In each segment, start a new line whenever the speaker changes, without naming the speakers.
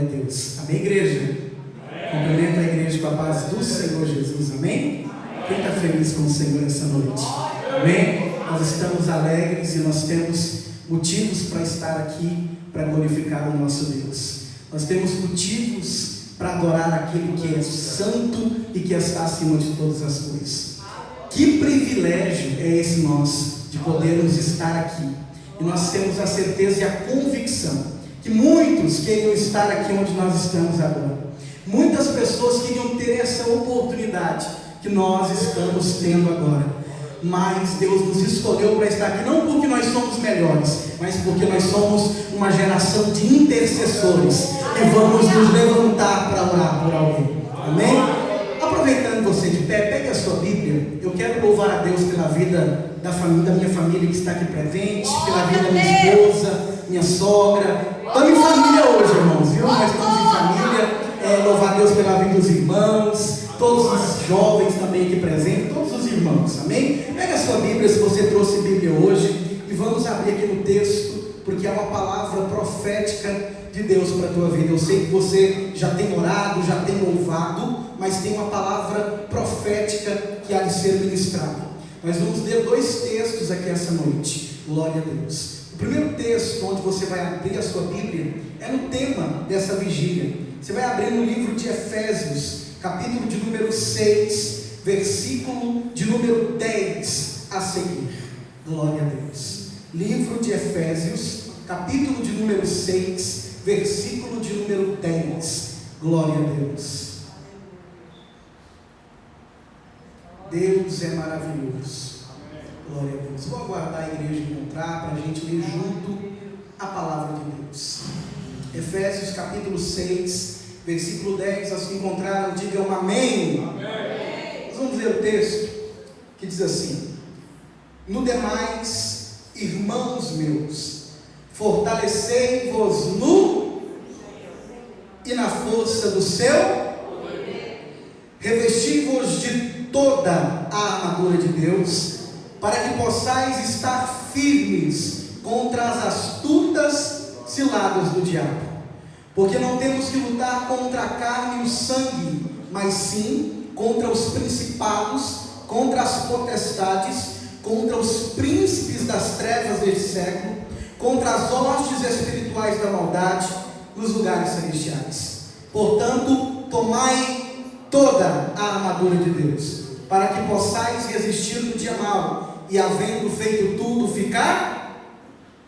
Deus. Amém, igreja? Cumprimento a igreja com a paz do Senhor Jesus. Amém? Quem está feliz com o Senhor essa noite? Amém? Nós estamos alegres e nós temos motivos para estar aqui, para glorificar o nosso Deus. Nós temos motivos para adorar aquele que é santo e que está acima de todas as coisas. Que privilégio é esse nosso de podermos estar aqui. E nós temos a certeza e a convicção que muitos queriam estar aqui onde nós estamos agora. Muitas pessoas queriam ter essa oportunidade que nós estamos tendo agora. Mas Deus nos escolheu para estar aqui, não porque nós somos melhores, mas porque nós somos uma geração de intercessores que vamos nos levantar para orar por alguém. Amém? Aproveitando você de pé, pegue a sua Bíblia. Eu quero louvar a Deus pela vida da minha família que está aqui presente, pela vida da minha esposa, minha sogra. Estamos em família hoje, irmãos, viu? Nós estamos em família. Louvar a Deus pela vida dos irmãos, todos os jovens também aqui presentes, todos os irmãos, amém? Pega a sua Bíblia, se você trouxe Bíblia hoje, e vamos abrir aqui no texto, porque é uma palavra profética de Deus para a tua vida. Eu sei que você já tem orado, já tem louvado, mas tem uma palavra profética que há de ser ministrada. Nós vamos ler dois textos aqui essa noite, glória a Deus. O primeiro texto onde você vai abrir a sua Bíblia é no tema dessa vigília. Você vai abrir no livro de Efésios, capítulo de número 6, versículo de número 10 a seguir. Glória a Deus. Livro de Efésios, capítulo de número 6, versículo de número 10. Glória a Deus. Deus é maravilhoso. Glória a Deus. Vou aguardar a igreja encontrar para a gente ler junto a palavra de Deus. Efésios capítulo 6, versículo 10. Aos que encontraram, digam amém. Amém. Nós vamos ler o texto que diz assim: no demais, irmãos meus, fortalecei-vos no e na força do seu poder, revesti-vos de toda a armadura de Deus, para que possais estar firmes contra as astutas ciladas do diabo. Porque não temos que lutar contra a carne e o sangue, mas sim contra os principados, contra as potestades, contra os príncipes das trevas deste século, contra as hostes espirituais da maldade nos lugares celestiais. Portanto, tomai toda a armadura de Deus, para que possais resistir no dia mau, e havendo feito tudo, ficar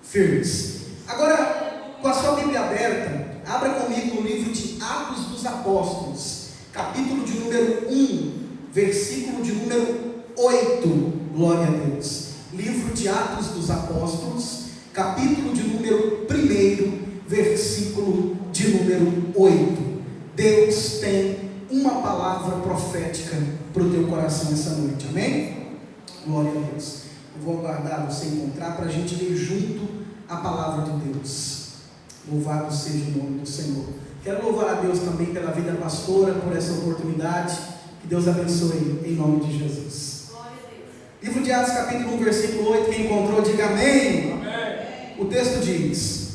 firmes. Agora, com a sua Bíblia aberta, abra comigo no livro de Atos dos Apóstolos, capítulo de número 1, versículo de número 8, glória a Deus. Livro de Atos dos Apóstolos, capítulo de número 1, versículo de número 8. Deus tem uma palavra profética para o teu coração essa noite, amém? Glória a Deus. Eu vou aguardar você encontrar para a gente ler junto a palavra de Deus. Louvado seja o nome do Senhor. Quero louvar a Deus também pela vida pastora, por essa oportunidade. Que Deus abençoe em nome de Jesus. Livro de Atos, capítulo 1, versículo 8. Quem encontrou, diga amém. Amém. O texto diz: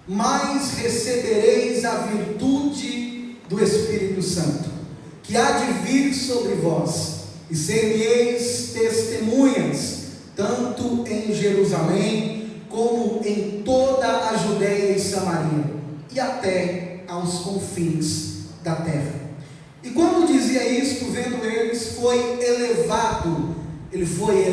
mas recebereis a virtude do Espírito Santo, que há de vir sobre vós, e ser-me-eis testemunhas, tanto em Jerusalém, como em toda a Judeia e Samaria, e até aos confins da terra. E quando dizia isto, vendo eles, foi elevado, ele foi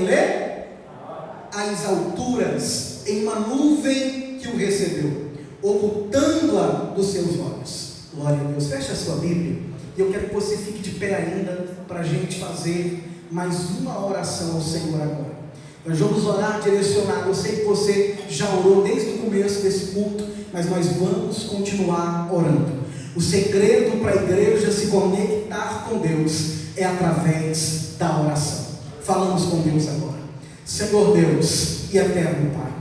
às alturas, em uma nuvem que o recebeu, ocultando-a dos seus olhos. Glória a Deus. Feche a sua Bíblia, e eu quero que você fique de pé ainda, para a gente fazer mais uma oração ao Senhor agora. Nós vamos orar direcionado. Eu sei que você já orou desde o começo desse culto, mas nós vamos continuar orando. O segredo para a igreja se conectar com Deus é através da oração. Falamos com Deus agora. Senhor Deus e eterno Pai,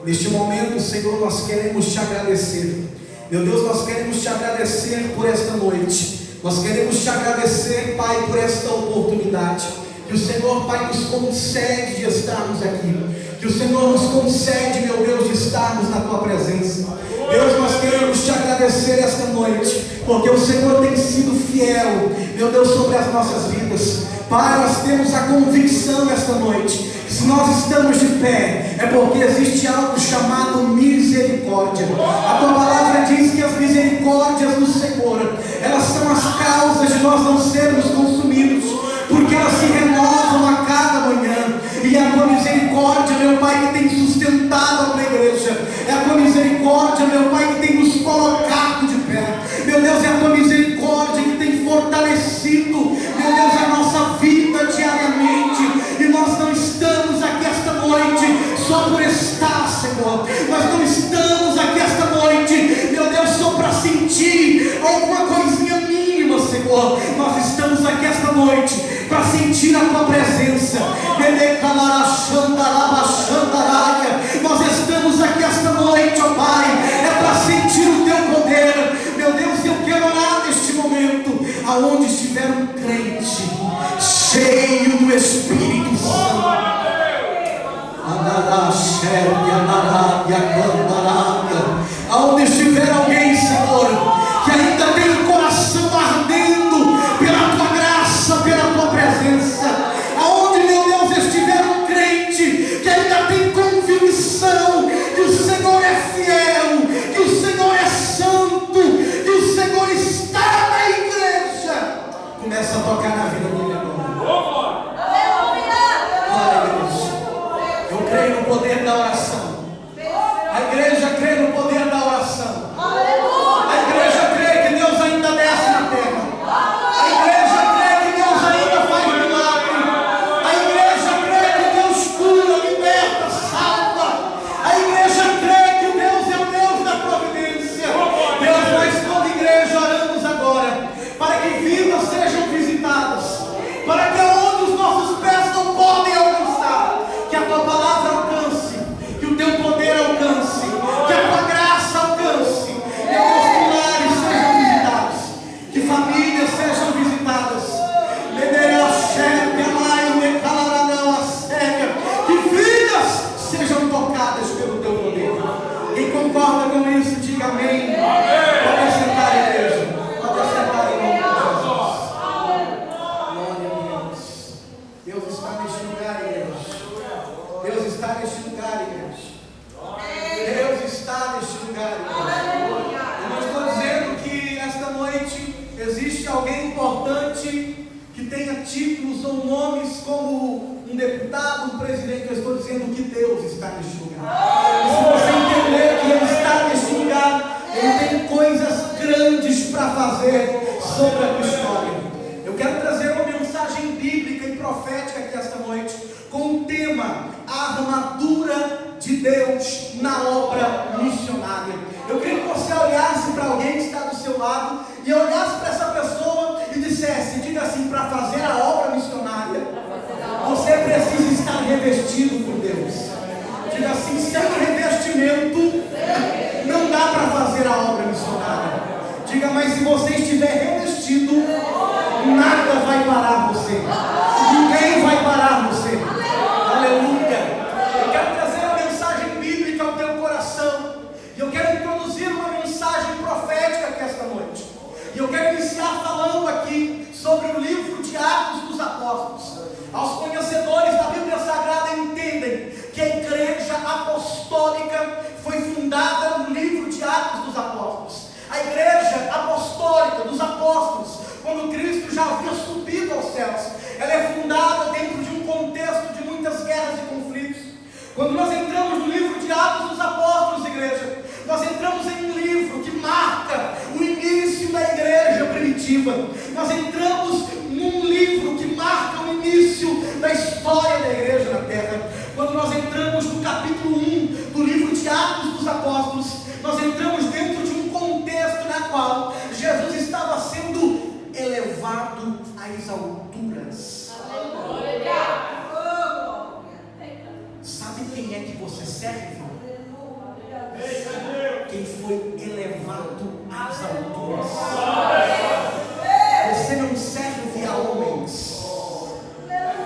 neste momento, Senhor, nós queremos te agradecer. Meu Deus, nós queremos te agradecer por esta noite. Nós queremos te agradecer, Pai, por esta oportunidade que o Senhor, Pai, nos concede de estarmos aqui, que o Senhor nos concede, meu Deus, de estarmos na tua presença. Deus, nós queremos te agradecer agradecer esta noite, porque o Senhor tem sido fiel, meu Deus, sobre as nossas vidas. Pai, nós temos a convicção esta noite, que se nós estamos de pé, é porque existe algo chamado misericórdia. A tua palavra diz que as misericórdias do Senhor, elas são as causas de nós não sermos consumidos, porque elas se renovam a cada manhã. E é a tua misericórdia, meu Pai, que tem sustentado a tua igreja. É a tua misericórdia, meu Pai, que tem nos colocado de pé. Meu Deus, é a tua misericórdia que tem fortalecido, meu Deus, a nossa vida diariamente. E nós não estamos aqui esta noite só por estar, Senhor. Nós não estamos aqui esta noite, meu Deus, só para sentir alguma coisinha mínima, Senhor. Nós estamos aqui esta noite para sentir a tua presença. Nós estamos aqui esta noite, ó Pai, é para sentir o teu poder. Meu Deus, eu quero orar neste momento, aonde estiver um crente cheio do Espírito Santo, aonde estiver alguém, Senhor, que ainda tem o coração ardendo pela tua graça, pela tua presença, aonde, meu Deus, estiver um crente que ainda tem convicção que o Senhor é fiel, que o Senhor é santo, que o Senhor está na igreja, começa a tocar na vida dele agora. Glória a Deus. Eu creio no poder da oração. A igreja crê no poder da oração. A igreja crê que Deus ainda desce na terra. A igreja crê que Deus ainda faz milagre. A igreja crê que Deus cura, liberta, salva. A igreja crê que Deus é o Deus da providência. Deus, nós como igreja oramos agora para que vidas sejam visitadas, para que aonde os nossos pés não podem alcançar, que a tua palavra alcance, que o teu poder alcance, que a tua graça alcance, que os lares sejam visitados, que famílias sejam visitadas, que vidas sejam tocadas pelo teu poder. Quem concorda com isso, diga amém. Pode assentar, igreja. Pode assentar em nome de Jesus. Glória a Deus. Deus está neste lugar, igreja. Deus está neste lugar, igreja. Deus está neste lugar, igreja. Eu não estou dizendo que esta noite existe alguém importante que tenha títulos ou nomes como um deputado, um presidente. Eu estou dizendo que Deus está neste lugar. E se você entender que Ele está neste lugar, Ele tem coisas grandes para fazer sobre a tua história. Eu quero trazer uma mensagem bíblica e profética aqui esta noite, com o tema: a armadura de Deus na obra missionária. Eu queria que você olhasse para alguém que está do seu lado e olhasse para essa pessoa e dissesse, diga assim: para fazer a obra missionária, você precisa estar revestido por Deus. Diga assim: sem revestimento não dá para fazer a obra missionária. Diga: mas se você estiver revestido, nada vai parar você, ninguém vai parar você. Aleluia. Eu quero trazer uma mensagem bíblica ao teu coração, e eu quero introduzir uma mensagem profética aqui esta noite. E eu quero iniciar falando aqui sobre o livro de Atos dos Apóstolos. Aos conhecedores da Bíblia Sagrada entendem que a igreja apostólica foi fundada no livro de Atos dos Apóstolos. A igreja apostólica dos apóstolos, quando Cristo já havia subido aos céus, ela é fundada dentro de um contexto de muitas guerras e conflitos. Quando nós entramos no livro de Atos dos Apóstolos, igreja, nós entramos em um livro que marca o início da igreja primitiva. Nós entramos num livro que marca o início da história da igreja na terra. Quando nós entramos no capítulo 1 do livro de Atos dos Apóstolos, nós entramos dentro de um contexto na qual Jesus estava sendo elevado às alturas. Sabe quem é que você serve? Quem foi elevado às alturas. Você não serve a homens,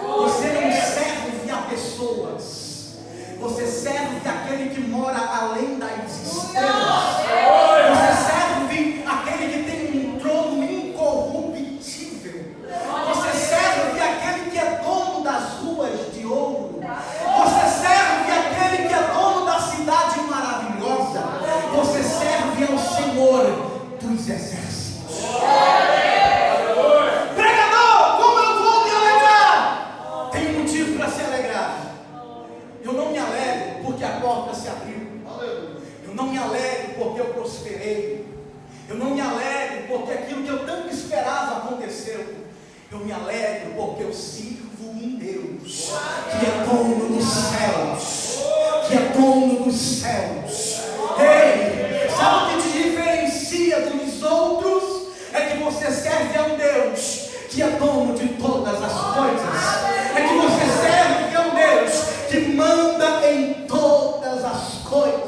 você não serve a pessoas, você serve aquele que mora além das estrelas, você serve porque aquilo que eu tanto esperava aconteceu. Eu me alegro porque eu sirvo um Deus que é dono dos céus. Que é dono dos céus. Ei, sabe o que te diferencia dos outros? É que você serve a um Deus que é dono de todas as coisas. É que você serve a um Deus que manda em todas as coisas.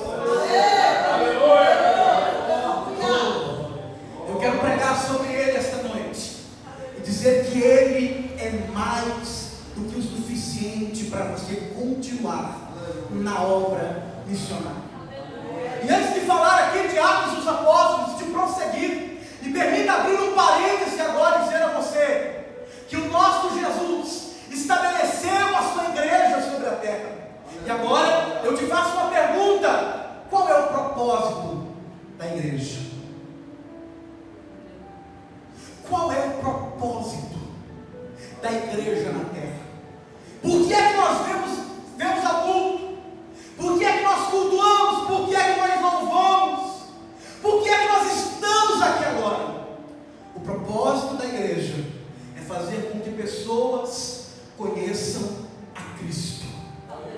Eu quero pregar sobre Ele esta noite e dizer que Ele é mais do que o suficiente para você continuar na obra missionária. E antes de falar aqui de Atos dos Apóstolos, de prosseguir, me permita abrir um parêntese agora e dizer a você que o nosso Jesus estabeleceu a sua igreja sobre a terra. E agora eu te faço uma pergunta: qual é o propósito da igreja? Qual é o propósito da igreja na terra? Por que é que nós vemos a culto? Por que é que nós cultuamos? Por que é que nós louvamos? Por que é que nós estamos aqui agora? O propósito da igreja é fazer com que pessoas conheçam a Cristo.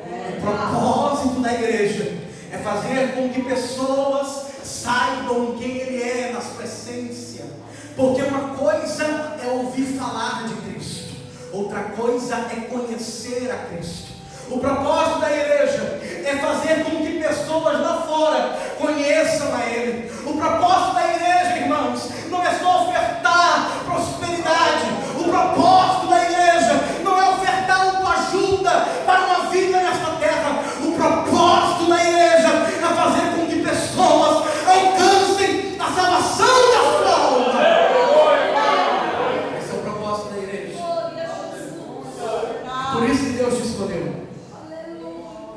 O propósito da igreja é fazer com que pessoas saibam quem Ele é na sua essência. Porque uma coisa é ouvir falar de Cristo, outra coisa é conhecer a Cristo. O propósito da igreja é fazer com que pessoas lá fora conheçam a Ele. O propósito da igreja, irmãos, não é só ofertar prosperidade. O propósito da igreja não é ofertar autoajuda para uma vida nesta terra. O propósito da igreja é fazer com que pessoas alcancem a salvação da sua alma. Esse é o propósito da igreja. Por isso que Deus te escolheu.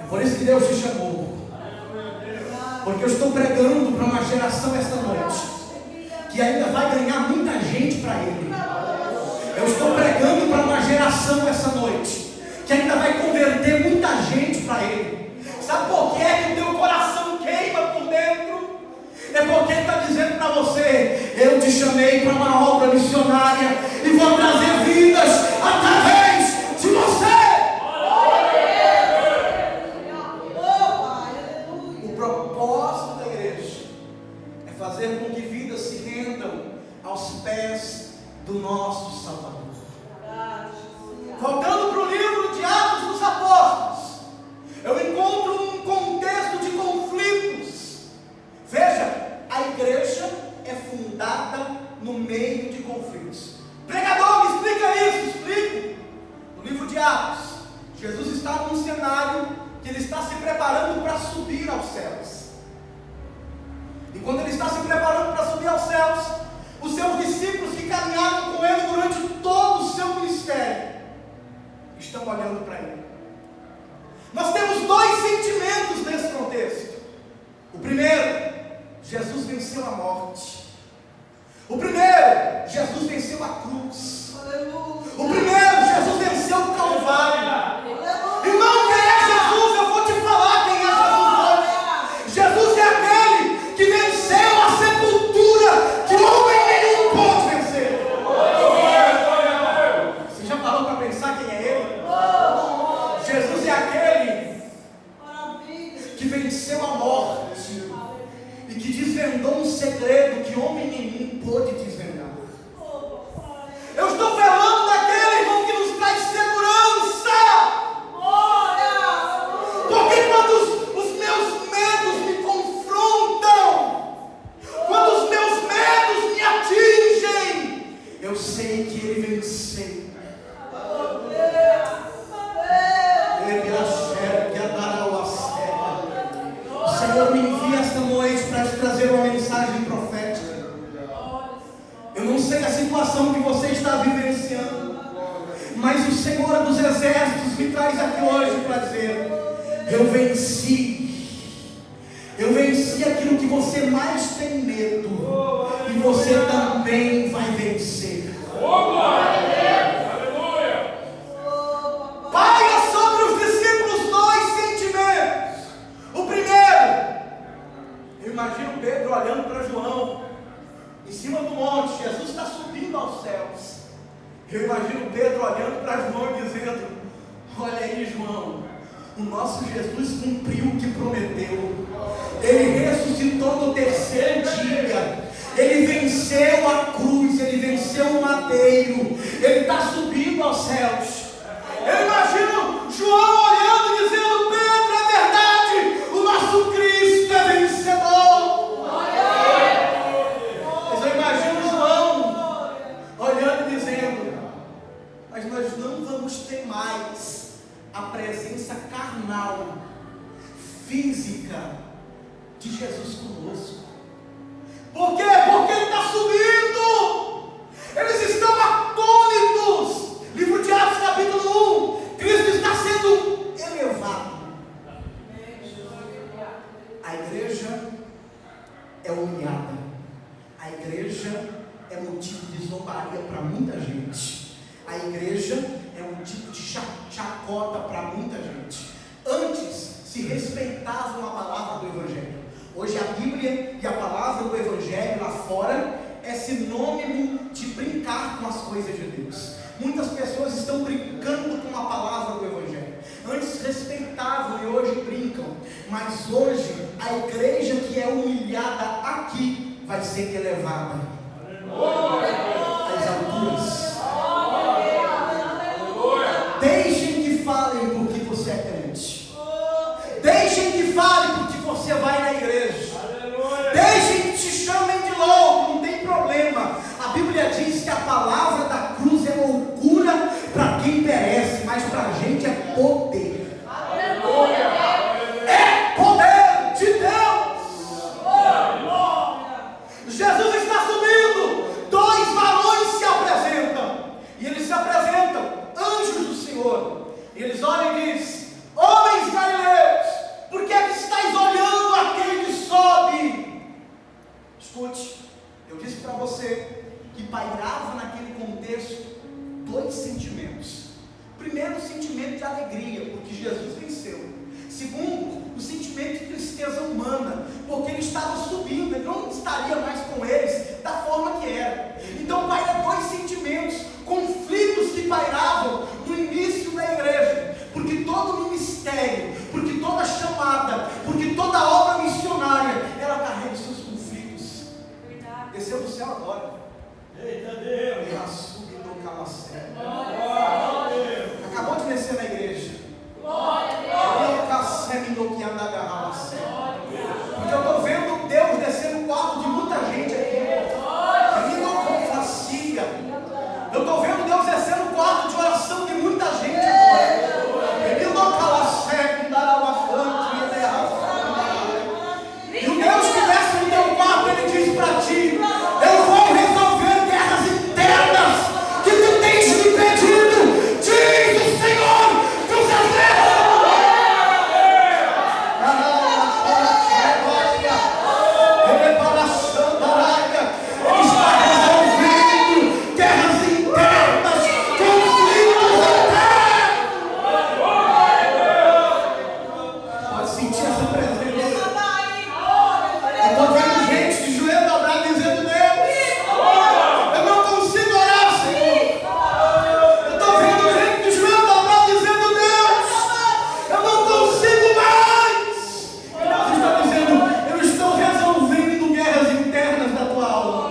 É por isso que Deus te chamou. Porque eu estou pregando para uma geração esta noite que ainda vai ganhar muita gente para Ele. Eu estou pregando para uma geração essa noite que ainda vai converter muita gente para Ele. Sabe por que é que o teu coração queima por dentro? É porque Ele está dizendo para você: eu te chamei para uma obra missionária e vou trazer vidas através de você. O propósito da igreja é fazer com que vidas se rendam aos pés do nosso Salvador. Voltando para o livro de Atos dos Apóstolos, eu encontro um contexto de conflitos. Veja, a igreja é fundada no meio de conflitos. Pregador, me explica isso. Explico. No livro de Atos, Jesus está num cenário que Ele está se preparando para subir aos céus. E quando Ele está se preparando para subir aos céus, os seus discípulos que caminharam com Ele durante todo o seu ministério estão olhando para Ele. Nós temos dois sentimentos nesse contexto. O primeiro, Jesus venceu a morte. O primeiro, Jesus venceu a cruz. O primeiro, Jesus venceu o Calvário. Irmão, quem é Jesus? Eu vou te falar quem é Jesus hoje. Jesus é aquele que venceu a sepultura que homem nenhum pode vencer. Você já parou para pensar quem é Ele? Jesus é aquele que venceu a morte e que desvendou um segredo que homem nenhum pôde desvendar. Eu estou falando daquele, irmão, que nos traz segurança. Porque quando os meus medos me confrontam, quando os meus medos me atingem, eu sei que Ele venceu. O Senhor me envia esta noite para te trazer uma mensagem profética. Eu não sei a situação que você está vivenciando, mas o Senhor dos Exércitos me traz aqui hoje para dizer: eu venci aquilo que você mais tem medo, e você também vai vencer. Paira sobre os discípulos dois sentimentos. O primeiro, eu imagino Pedro olhando para João, cima do monte, Jesus está subindo aos céus. Eu imagino Pedro olhando para João e dizendo: olha aí, João, o nosso Jesus cumpriu o que prometeu. Ele ressuscitou no terceiro dia. Ele venceu a cruz, ele venceu o madeiro. Ele está subindo aos céus. Eu imagino João olhando e dizendo: Pedro, é verdade, o nosso Cristo é vencedor. Mas eu imagino João olhando e dizendo: mas nós não vamos ter mais a presença carnal, física de Jesus conosco. Por quê? Porque Ele está subindo. Eles estão atônitos. Livro de Atos, capítulo 1. Cristo está sendo elevado. A igreja é humilhada. A igreja é motivo de zombaria para muita gente. A igreja é motivo de chacota para muita gente. Antes se respeitavam a palavra do Evangelho. Hoje a Bíblia e a palavra do Evangelho lá fora é sinônimo de brincar com as coisas de Deus. Muitas pessoas estão brincando com a palavra do Evangelho. Antes respeitavam e hoje brincam. Mas hoje a igreja que é humilhada aqui vai ser elevada às alturas. Deixem que falem porque você é crente. Deixem que falem porque você vai na igreja. Deixem que te chamem de louco, não tem problema. A Bíblia diz que a palavra da cruz é loucura para quem perece, mas para a gente é poder. É poder de Deus. Jesus está subindo. Dois varões se apresentam. E eles se apresentam, anjos do Senhor. E eles olham e dizem: homens galileus, por que é que estáis olhando aquele que sobe? Escute, eu disse para você que pairava naquele contexto dois sentimentos. Primeiro, o sentimento de alegria, porque Jesus venceu. Segundo, o sentimento de tristeza humana, porque ele estava subindo, ele não estaria mais com eles da forma que era. Então paira dois sentimentos, conflitos que pairavam no início da igreja, porque todo ministério, porque toda chamada, porque toda obra missionária, ela carrega os seus conflitos. Desceu do céu agora.
Eita Deus!
E a subiu no calacé. Acabou de descer na igreja. Porque eu estou vendo Deus descer no quarto de muita gente aqui. Eu estou vendo Deus descer no quarto de oração de muita gente agora. E o Deus que desce no teu quarto, Ele diz para ti: eu vou resolver guerras internas que tu tens me pedido, diz o Senhor dos Exércitos. Ele está resolvendo guerras internas, conflitos internos. Pode sentir essa presença. Eu estou vendo gente de joelho dobrado dizendo: Deus, eu não consigo orar, Senhor. Eu estou vendo gente de joelho dobrado dizendo: Deus, eu não consigo mais. E Deus está dizendo: eu estou resolvendo guerras internas da tua alma.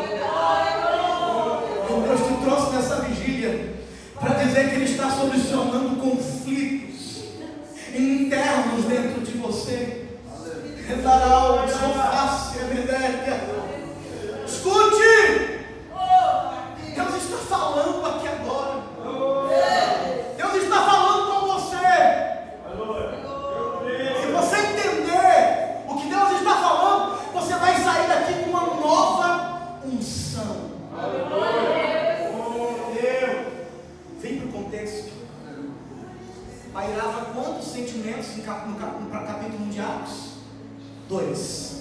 Deus te trouxe nessa vigília para dizer que Ele está solucionando conflitos internos dentro de você. Escute! Deus está falando aqui agora. Deus está falando com você. Se você entender o que Deus está falando, você vai sair daqui com uma nova unção. Vem para o contexto. Pairava quantos sentimentos no capítulo 1 de Atos? 2.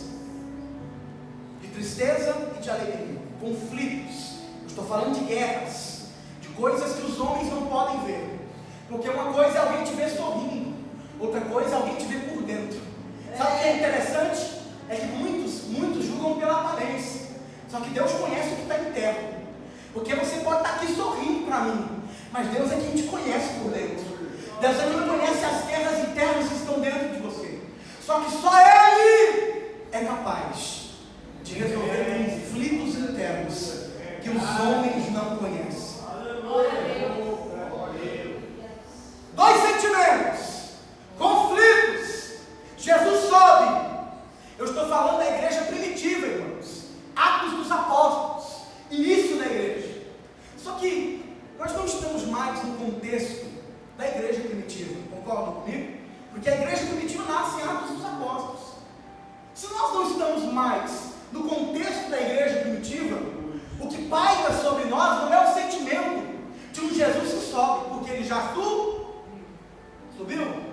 De tristeza e de alegria. Conflitos. Eu estou falando de guerras, de coisas que os homens não podem ver. Porque uma coisa é alguém te ver sorrindo, outra coisa é alguém te ver por dentro. Sabe o que é interessante? É que muitos julgam pela aparência.
Só que Deus conhece o que está interno. Porque você pode estar aqui sorrindo para mim, mas Deus é quem te conhece por dentro. Deus é quem conhece as guerras internas que estão dentro de você. Só que só Ele é capaz de resolver conflitos internos que os homens não conhecem. Dois sentimentos, conflitos. Jesus sobe. Eu estou falando da igreja primitiva, irmãos. Atos dos Apóstolos, início da igreja. Só que nós não estamos mais no contexto da igreja primitiva, concordam comigo? Porque a igreja primitiva nasce em Atos dos Apóstolos. Se nós não estamos mais no contexto da igreja primitiva, o que paira sobre nós não é o sentimento de um Jesus que sobe, porque ele já subiu.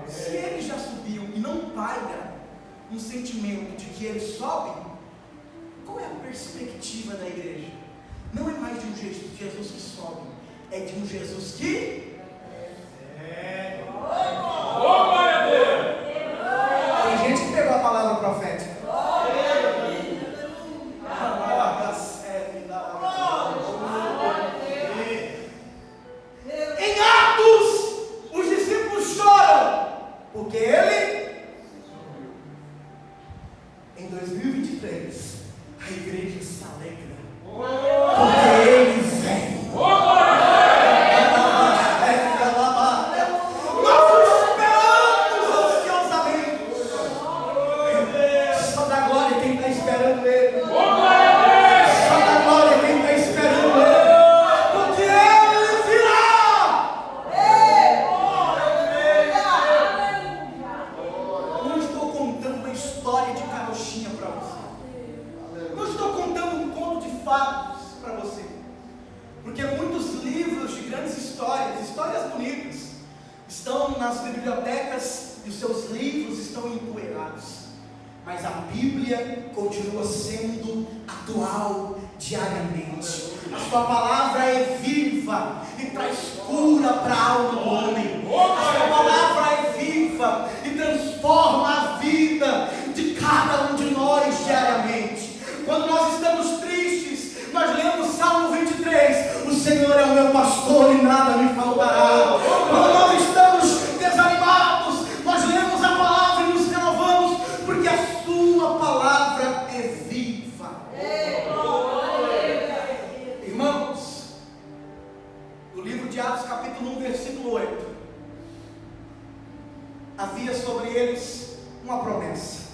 Se ele já subiu e não paira um sentimento de que ele sobe, qual é a perspectiva da igreja? Não é mais de um Jesus que sobe, é de um Jesus que tem gente que pegou a palavra profética. Em Atos, os discípulos choram, porque ele, em 2023, a igreja se alegra, porque ele vem. Nós esperamos ansiosamente. Só dá glória quem está esperando ele. Só dá glória quem está esperando ele, porque ele virá. Não estou contando uma história de carochinha para você. Não estou contando um conto de fatos para você. Porque muitos livros de grandes histórias bonitas, estão nas bibliotecas e os seus livros estão empoeirados. Mas a Bíblia continua sendo atual diariamente. A sua palavra é viva e traz cura para a alma do homem. A sua palavra é viva e transforma a vida de cada um de nós diariamente. Quando nós estamos tristes, nós lemos Salmo 23, o Senhor é o meu pastor e nada me faltará. Quando nós estamos desanimados, nós lemos a palavra e nos renovamos, porque a sua palavra é viva. Irmãos, no livro de Atos capítulo 1, versículo 8, havia sobre eles uma promessa.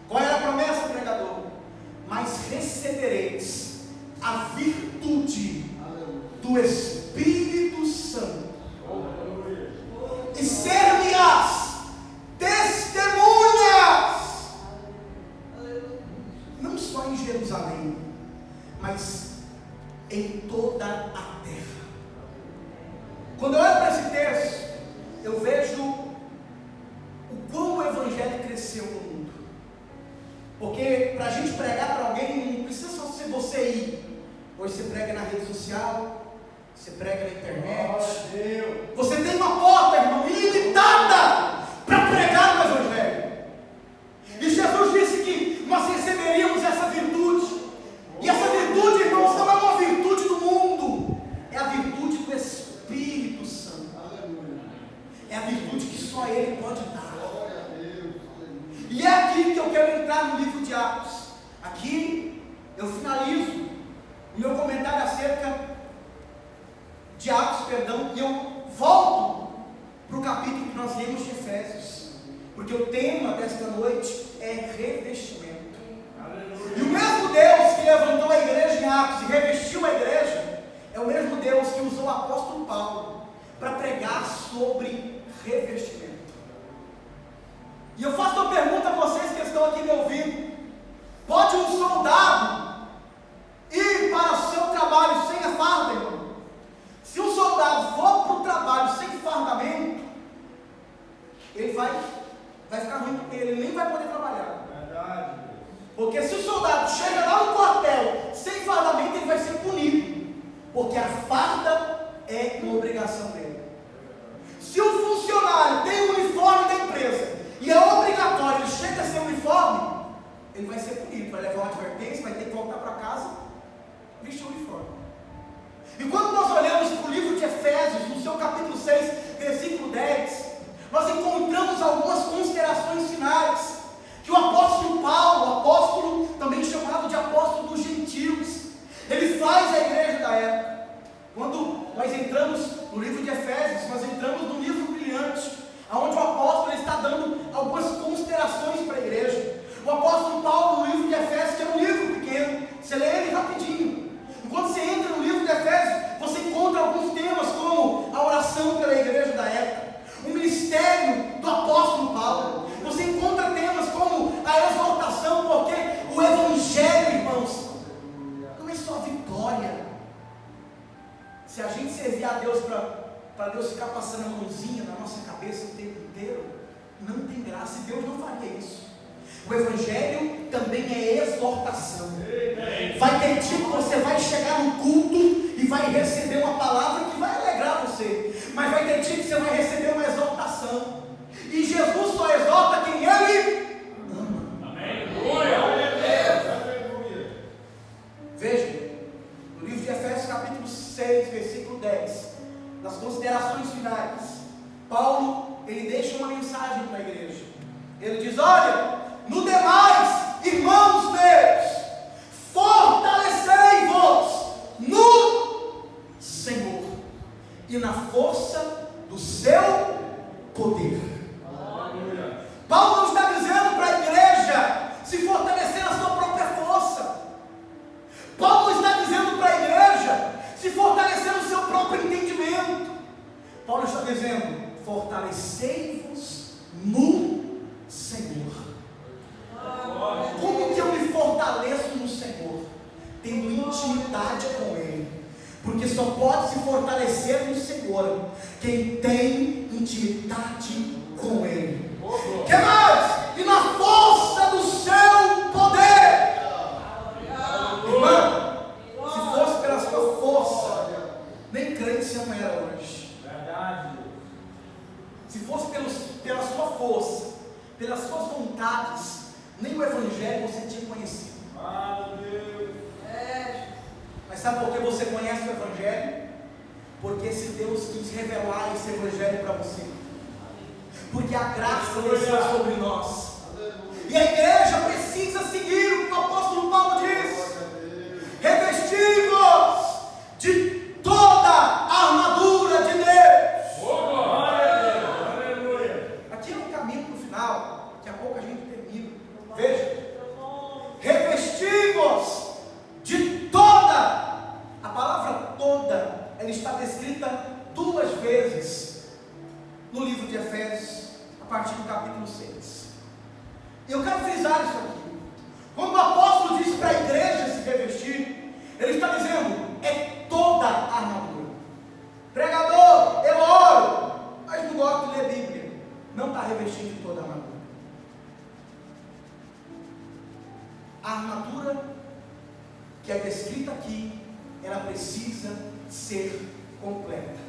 Qual era a promessa, pregador? Mas recebereis a virtude do Espírito Santo e ser-me-ás testemunhas, não só em Jerusalém, mas em toda a terra. Quando eu olho para esse texto, eu vejo o quão o Evangelho cresceu no mundo. Porque para a gente pregar para alguém, não precisa só ser você ir. Hoje você prega na rede social, você prega na internet. Você tem uma porta, irmão, ilimitada para pregar o Evangelho. E Jesus disse que nós receberíamos essa virtude. E essa virtude, irmãos, não é uma virtude do mundo, é a virtude do Espírito Santo. É a virtude que só Ele pode dar. E é aqui que eu quero entrar no livro de Atos. Aqui eu finalizo o meu comentário acerca de Atos, e eu volto para o capítulo que nós lemos de Efésios, porque o tema desta noite é revestimento. E o mesmo Deus que levantou a igreja em Atos e revestiu a igreja, é o mesmo Deus que usou o apóstolo Paulo para pregar sobre revestimento. E eu faço uma pergunta a vocês que estão aqui me ouvindo: pode um soldado ir para o seu trabalho sem a farda, irmão? Se um soldado for para o trabalho sem fardamento, ele vai ficar ruim para ele nem vai poder trabalhar. Verdade. Porque se o soldado chega lá no quartel sem fardamento, ele vai ser punido, porque a farda é uma obrigação dele. Se o funcionário tem o uniforme da empresa e é obrigatório, ele chega a ser uniforme, ele vai ser punido, vai levar uma advertência entramos no livro de Efésios, nós entramos num livro brilhante, onde o apóstolo está dando algumas considerações para a igreja. O apóstolo Paulo, no livro de Efésios, que é um livro pequeno, você lê ele rapidinho. E quando você entra no livro de Efésios, você encontra alguns temas como a oração pela igreja da época, o ministério do apóstolo Paulo. Você encontra temas como a exortação, porque o evangelho, irmãos, não é só vitória. Se a gente servir a Deus para Deus ficar passando a mãozinha na nossa cabeça o tempo inteiro, não tem graça, e Deus não faria isso. O evangelho também é exortação. Vai ter dia que você vai chegar no culto e vai receber uma palavra que vai alegrar você, mas vai ter dia que você vai receber uma exortação, e Jesus só exorta quem Ele ama. Amém. Veja, no livro de Efésios capítulo 6, versículo 10, nas considerações finais, Paulo, ele deixa uma mensagem para a igreja. Ele diz: olha, no demais, irmãos meus, fortalecei-vos no Senhor e na força do seu poder. Paulo não está dizendo para a igreja se fortalecer na sua própria força. Paulo não está dizendo para a igreja se fortalecer no seu próprio entendimento. Paulo está dizendo: fortalecei-vos no Senhor. Como que eu me fortaleço no Senhor? Tendo intimidade com Ele. Porque só pode se fortalecer no Senhor quem tem intimidade com Ele. Que mais? E na força do seu poder. Irmão, se fosse pela sua força, nem crente você não era hoje. Se fosse pela sua força, pelas suas vontades, nem o evangelho você tinha conhecido. Mas sabe por que você conhece o evangelho? Porque esse Deus quis revelar esse evangelho para você. Porque a graça desceu sobre nós. E a igreja precisa seguir o que o apóstolo Paulo diz: revestivos de toda a armadura de Deus. Aqui é um caminho para o final. Daqui a pouco a gente termina. Veja, revestivos de toda. A palavra toda, ela está descrita 2 vezes no livro de Efésios, a partir do capítulo 6. E eu quero frisar isso aqui. Quando o apóstolo diz para a igreja se revestir, ele está dizendo: é toda a armadura. Pregador, eu oro, mas não gosto de ler Bíblia. Não está revestido de toda a armadura. A armadura que é descrita aqui, ela precisa ser completa.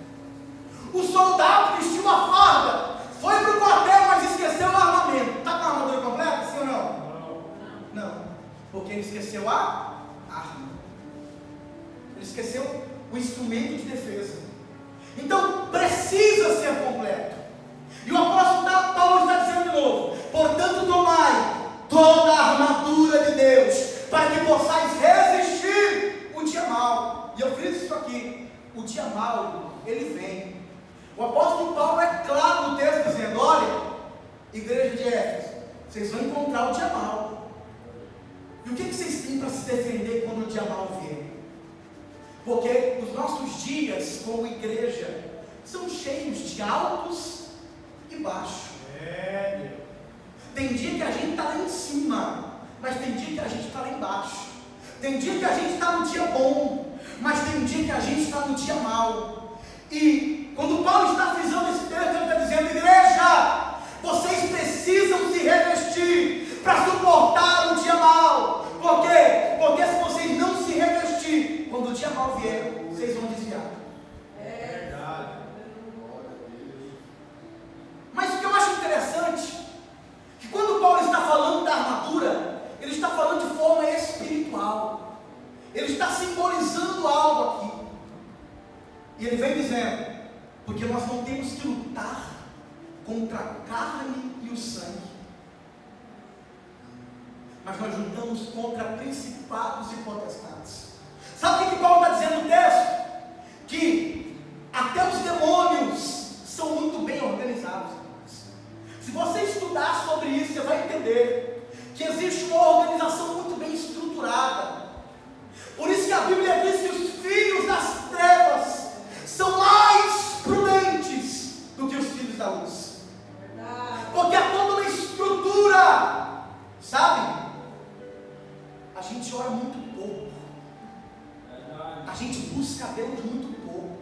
O soldado vestiu uma farda, foi para o quartel, mas esqueceu o armamento. Está com a armadura completa, sim ou não? Não, porque ele esqueceu a arma. Ele esqueceu o instrumento de defesa. Então precisa ser completo. E o apóstolo Paulo está dizendo de novo: portanto, tomai toda a armadura de Deus, para que possais resistir o dia mau. E eu friso isso aqui: o dia mau, ele vem. O apóstolo Paulo é claro no texto dizendo: olha, igreja de Éfeso, vocês vão encontrar o dia mau. E o que vocês têm para se defender quando o dia mau vier? Porque os nossos dias como igreja são cheios de altos e baixos. Tem dia que a gente está lá em cima, mas tem dia que a gente está lá embaixo. Tem dia que a gente está no dia bom, mas tem dia que a gente está no dia mau. E quando Paulo está frisando esse texto, ele está dizendo: igreja, vocês precisam se revestir para suportar o dia mau. Por quê? Porque se vocês não se revestir, quando o dia mau vier, vocês vão desviar.
É verdade.
Mas o que eu acho interessante, que quando Paulo está falando da armadura, ele está falando de forma espiritual. Ele está simbolizando algo aqui. E ele vem dizendo: porque nós não temos que lutar contra a carne e o sangue, mas nós lutamos contra principados e potestades. Sabe o que Paulo está dizendo no texto? Que a busca a Deus muito pouco.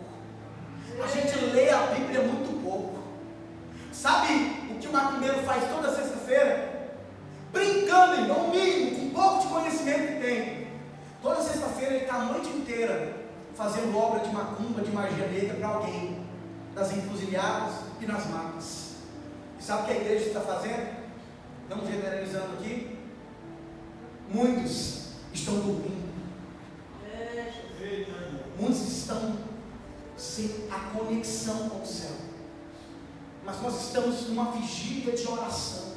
A gente lê a Bíblia muito pouco. Sabe o que o macumbeiro faz toda sexta-feira? Brincando, irmão, mínimo, com um pouco de conhecimento que tem. Toda sexta-feira ele está a noite inteira fazendo obra de macumba, de magia negra para alguém, das encruzilhadas e nas matas. E sabe o que a igreja está fazendo? Não generalizando aqui. Muitos estão dormindo. Muitos estão sem a conexão com o céu. Mas nós estamos numa vigília de oração,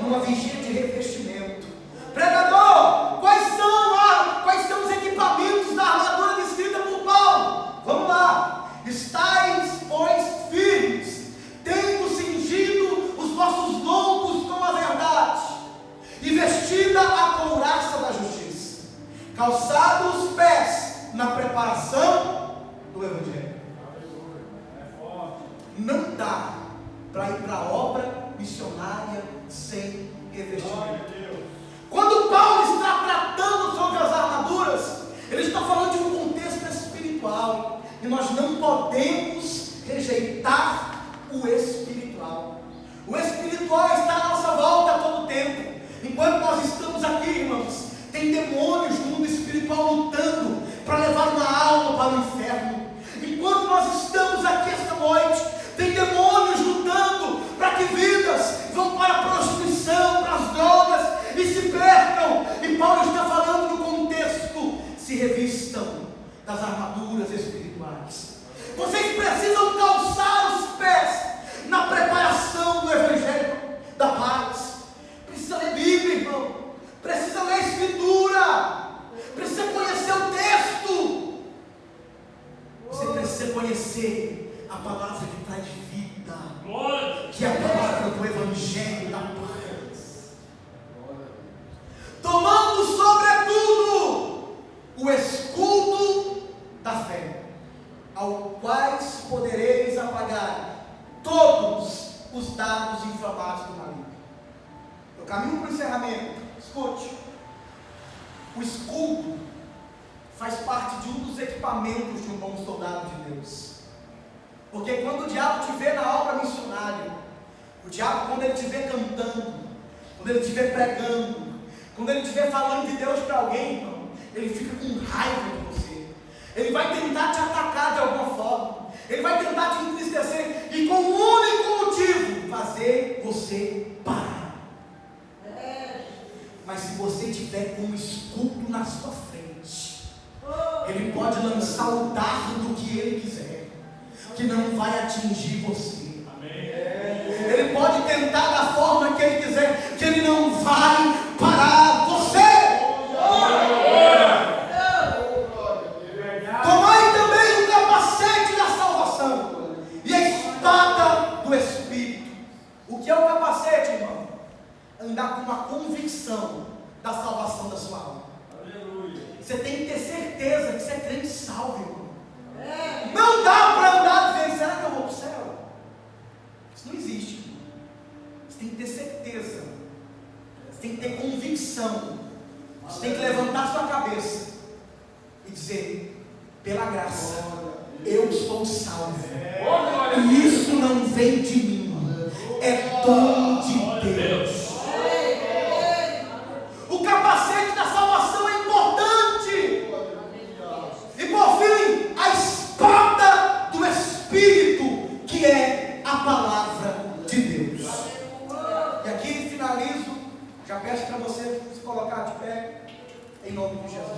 numa vigília de revestimento. Pregador, quais são os equipamentos da armadura descrita por Paulo? Vamos lá. Estais, pois, firmes, tendo cingido os vossos lombos com a verdade, e vestida a couraça da justiça, calçados os pés na preparação do Evangelho. Não dá para ir para a obra missionária sem revestimento. Quando Paulo está tratando sobre as armaduras, ele está falando de um contexto espiritual, e nós não podemos rejeitar o espiritual. O espiritual está à nossa volta a todo tempo. Enquanto nós estamos aqui, irmãos, tem demônios no mundo espiritual lutando para levar uma alma para o inferno. Enquanto nós estamos aqui esta noite, tem demônios lutando para que vidas vão para a prostituição, para as drogas e se percam. E Paulo está falando no contexto: se revistam das armaduras espirituais. Vocês precisam calçar os pés na preparação do Evangelho da paz. Precisa ler Bíblia, irmão. Precisa ler a Escritura. Precisa conhecer o texto. Você precisa conhecer a palavra que traz vida, que é a palavra do Evangelho da paz. Tomando sobretudo o escudo da fé, ao quais podereis apagar todos os dardos inflamados do maligno. Eu caminho para o encerramento. Escute, o escudo faz parte de um dos equipamentos de um bom soldado de Deus. Porque quando o diabo te vê na obra missionária, o diabo, quando ele te vê cantando, quando ele te vê pregando, quando ele te vê falando de Deus para alguém, irmão, ele fica com raiva de você. Ele vai tentar te atacar de alguma forma. Ele vai tentar te entristecer, e com um único motivo: fazer você parar. Mas se você tiver com um escudo na sua frente, ele pode lançar o dardo que ele quiser, que não vai atingir você. Ele pode tentar da forma que ele quiser, que ele não vai parar você. Tomai também o capacete da salvação e a espada do Espírito. O que é o capacete, irmão? Andar com uma convicção da salvação da sua alma. Aleluia. Você tem que ter certeza que você é crente salvo, irmão. Não dá para andar dizendo: será que eu vou para o céu? Isso não existe, irmão. Você tem que ter certeza. Você tem que ter convicção. Você tem que levantar sua cabeça e dizer: pela graça, eu sou salvo. E isso não vem de mim, é dom de Deus. O capacete da salvação é importante. E por fim, a espada do Espírito, que é a palavra de Deus. E aqui finalizo. Já peço para você se colocar de pé, em nome de Jesus.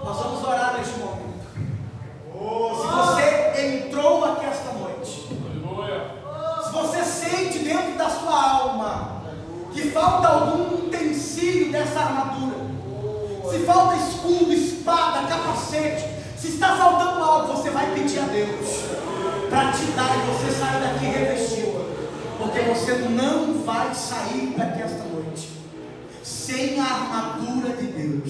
Nós vamos orar neste momento. Se você entrou aqui esta noite, se você sente dentro da sua alma que falta algum utensílio dessa armadura, se falta escudo, espada, capacete, se está faltando algo, você vai pedir a Deus para te dar e você sair daqui revestido, porque você não vai sair daqui esta noite sem a armadura de Deus.